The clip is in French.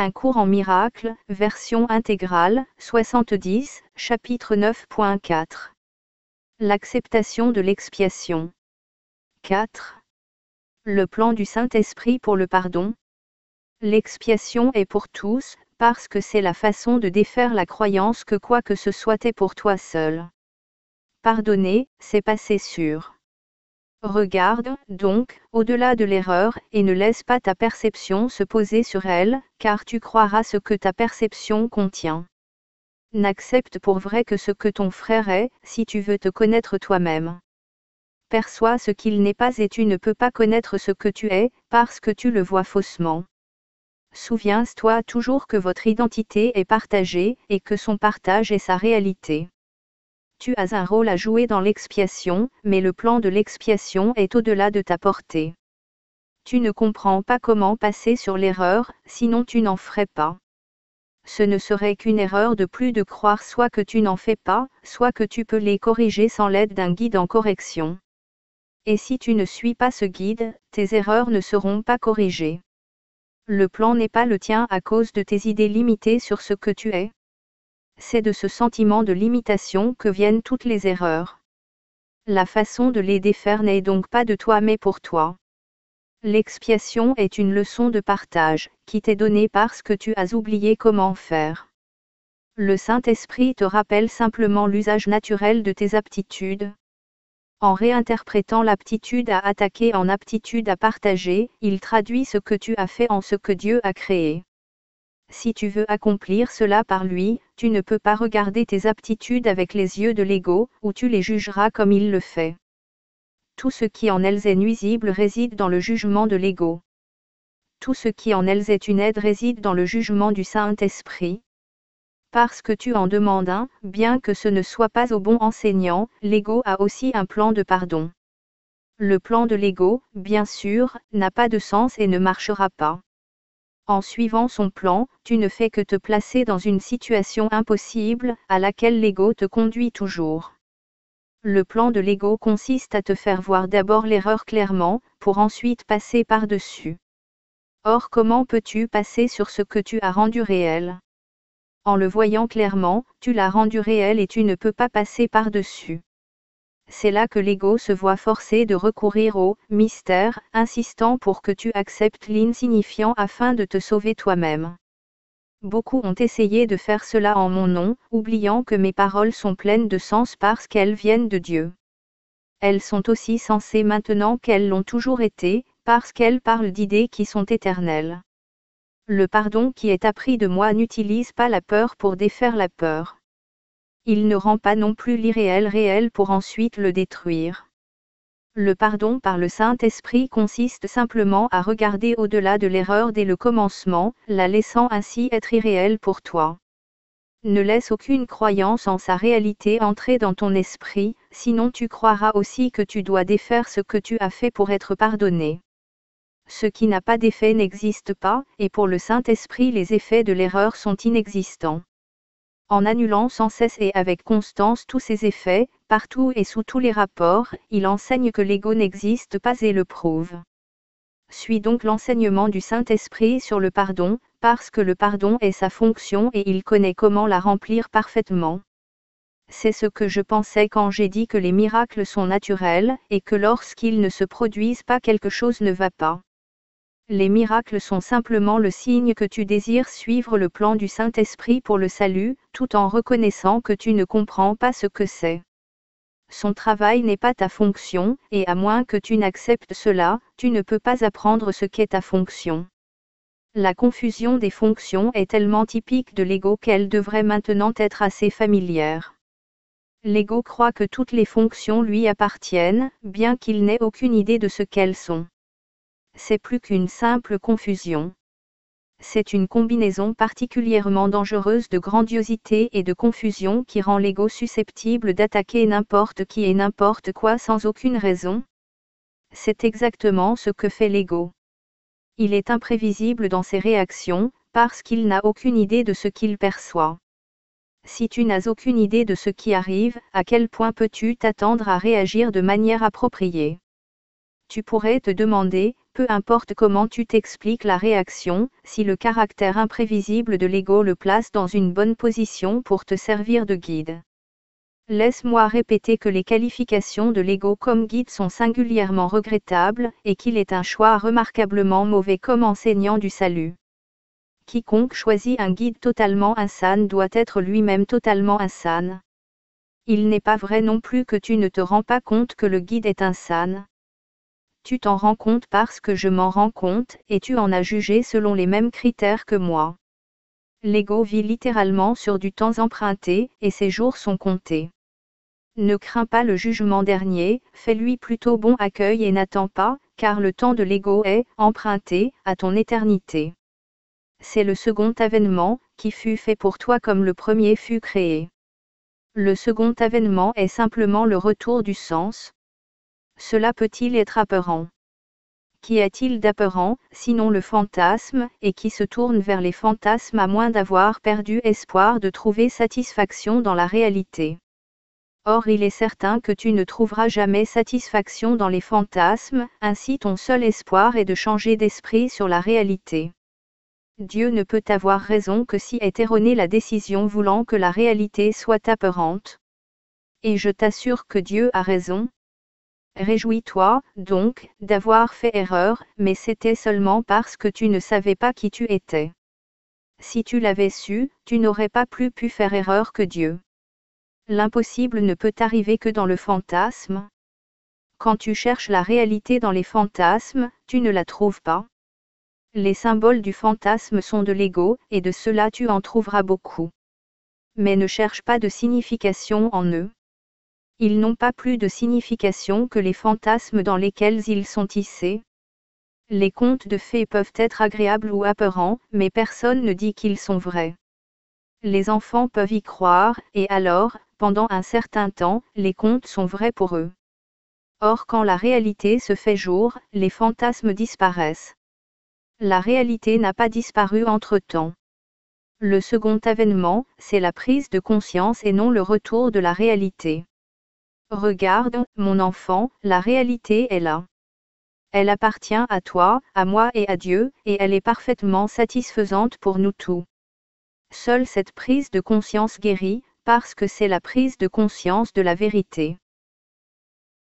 Un cours en miracle, version intégrale, 70, chapitre 9.4. L'acceptation de l'expiation. 4. Le plan du Saint-Esprit pour le pardon. L'expiation est pour tous, parce que c'est la façon de défaire la croyance que quoi que ce soit est pour toi seul. Pardonner, c'est passer sur. Regarde, donc, au-delà de l'erreur, et ne laisse pas ta perception se poser sur elle, car tu croiras ce que ta perception contient. N'accepte pour vrai que ce que ton frère est, si tu veux te connaître toi-même. Perçois ce qu'il n'est pas et tu ne peux pas connaître ce que tu es, parce que tu le vois faussement. Souviens-toi toujours que votre identité est partagée, et que son partage est sa réalité. Tu as un rôle à jouer dans l'expiation, mais le plan de l'expiation est au-delà de ta portée. Tu ne comprends pas comment passer sur l'erreur, sinon tu n'en ferais pas. Ce ne serait qu'une erreur de plus de croire soit que tu n'en fais pas, soit que tu peux les corriger sans l'aide d'un guide en correction. Et si tu ne suis pas ce guide, tes erreurs ne seront pas corrigées. Le plan n'est pas le tien à cause de tes idées limitées sur ce que tu es. C'est de ce sentiment de limitation que viennent toutes les erreurs. La façon de les défaire n'est donc pas de toi mais pour toi. L'expiation est une leçon de partage, qui t'est donnée parce que tu as oublié comment faire. Le Saint-Esprit te rappelle simplement l'usage naturel de tes aptitudes. En réinterprétant l'aptitude à attaquer en aptitude à partager, il traduit ce que tu as fait en ce que Dieu a créé. Si tu veux accomplir cela par lui, tu ne peux pas regarder tes aptitudes avec les yeux de l'ego, ou tu les jugeras comme il le fait. Tout ce qui en elles est nuisible réside dans le jugement de l'ego. Tout ce qui en elles est une aide réside dans le jugement du Saint-Esprit. Parce que tu en demandes un, bien que ce ne soit pas au bon enseignant, l'ego a aussi un plan de pardon. Le plan de l'ego, bien sûr, n'a pas de sens et ne marchera pas. En suivant son plan, tu ne fais que te placer dans une situation impossible, à laquelle l'ego te conduit toujours. Le plan de l'ego consiste à te faire voir d'abord l'erreur clairement, pour ensuite passer par-dessus. Or comment peux-tu passer sur ce que tu as rendu réel ? En le voyant clairement, tu l'as rendu réel et tu ne peux pas passer par-dessus. C'est là que l'ego se voit forcé de recourir au mystère, insistant pour que tu acceptes l'insignifiant afin de te sauver toi-même. Beaucoup ont essayé de faire cela en mon nom, oubliant que mes paroles sont pleines de sens parce qu'elles viennent de Dieu. Elles sont aussi sensées maintenant qu'elles l'ont toujours été, parce qu'elles parlent d'idées qui sont éternelles. Le pardon qui est appris de moi n'utilise pas la peur pour défaire la peur. Il ne rend pas non plus l'irréel réel pour ensuite le détruire. Le pardon par le Saint-Esprit consiste simplement à regarder au-delà de l'erreur dès le commencement, la laissant ainsi être irréelle pour toi. Ne laisse aucune croyance en sa réalité entrer dans ton esprit, sinon tu croiras aussi que tu dois défaire ce que tu as fait pour être pardonné. Ce qui n'a pas d'effet n'existe pas, et pour le Saint-Esprit les effets de l'erreur sont inexistants. En annulant sans cesse et avec constance tous ces effets, partout et sous tous les rapports, il enseigne que l'ego n'existe pas et le prouve. Suis donc l'enseignement du Saint-Esprit sur le pardon, parce que le pardon est sa fonction et il connaît comment la remplir parfaitement. C'est ce que je pensais quand j'ai dit que les miracles sont naturels, et que lorsqu'ils ne se produisent pas quelque chose ne va pas. Les miracles sont simplement le signe que tu désires suivre le plan du Saint-Esprit pour le salut, tout en reconnaissant que tu ne comprends pas ce que c'est. Son travail n'est pas ta fonction, et à moins que tu n'acceptes cela, tu ne peux pas apprendre ce qu'est ta fonction. La confusion des fonctions est tellement typique de l'ego qu'elle devrait maintenant être assez familière. L'ego croit que toutes les fonctions lui appartiennent, bien qu'il n'ait aucune idée de ce qu'elles sont. C'est plus qu'une simple confusion. C'est une combinaison particulièrement dangereuse de grandiosité et de confusion qui rend l'ego susceptible d'attaquer n'importe qui et n'importe quoi sans aucune raison. C'est exactement ce que fait l'ego. Il est imprévisible dans ses réactions, parce qu'il n'a aucune idée de ce qu'il perçoit. Si tu n'as aucune idée de ce qui arrive, à quel point peux-tu t'attendre à réagir de manière appropriée ? Tu pourrais te demander, peu importe comment tu t'expliques la réaction, si le caractère imprévisible de l'ego le place dans une bonne position pour te servir de guide. Laisse-moi répéter que les qualifications de l'ego comme guide sont singulièrement regrettables, et qu'il est un choix remarquablement mauvais comme enseignant du salut. Quiconque choisit un guide totalement insane doit être lui-même totalement insane. Il n'est pas vrai non plus que tu ne te rends pas compte que le guide est insane. Tu t'en rends compte parce que je m'en rends compte, et tu en as jugé selon les mêmes critères que moi. L'ego vit littéralement sur du temps emprunté, et ses jours sont comptés. Ne crains pas le jugement dernier, fais-lui plutôt bon accueil et n'attends pas, car le temps de l'ego est emprunté à ton éternité. C'est le second avènement, qui fut fait pour toi comme le premier fut créé. Le second avènement est simplement le retour du sens. Cela peut-il être apeurant? Qu'y a-t-il d'apeurant, sinon le fantasme, et qui se tourne vers les fantasmes à moins d'avoir perdu espoir de trouver satisfaction dans la réalité? Or il est certain que tu ne trouveras jamais satisfaction dans les fantasmes, ainsi ton seul espoir est de changer d'esprit sur la réalité. Dieu ne peut avoir raison que si est erronée la décision voulant que la réalité soit apeurante. Et je t'assure que Dieu a raison. Réjouis-toi, donc, d'avoir fait erreur, mais c'était seulement parce que tu ne savais pas qui tu étais. Si tu l'avais su, tu n'aurais pas plus pu faire erreur que Dieu. L'impossible ne peut arriver que dans le fantasme. Quand tu cherches la réalité dans les fantasmes, tu ne la trouves pas. Les symboles du fantasme sont de l'ego, et de cela tu en trouveras beaucoup. Mais ne cherche pas de signification en eux. Ils n'ont pas plus de signification que les fantasmes dans lesquels ils sont tissés. Les contes de fées peuvent être agréables ou apeurants, mais personne ne dit qu'ils sont vrais. Les enfants peuvent y croire, et alors, pendant un certain temps, les contes sont vrais pour eux. Or quand la réalité se fait jour, les fantasmes disparaissent. La réalité n'a pas disparu entre-temps. Le second avènement, c'est la prise de conscience et non le retour de la réalité. Regarde, mon enfant, la réalité est là. Elle appartient à toi, à moi et à Dieu, et elle est parfaitement satisfaisante pour nous tous. Seule cette prise de conscience guérit, parce que c'est la prise de conscience de la vérité.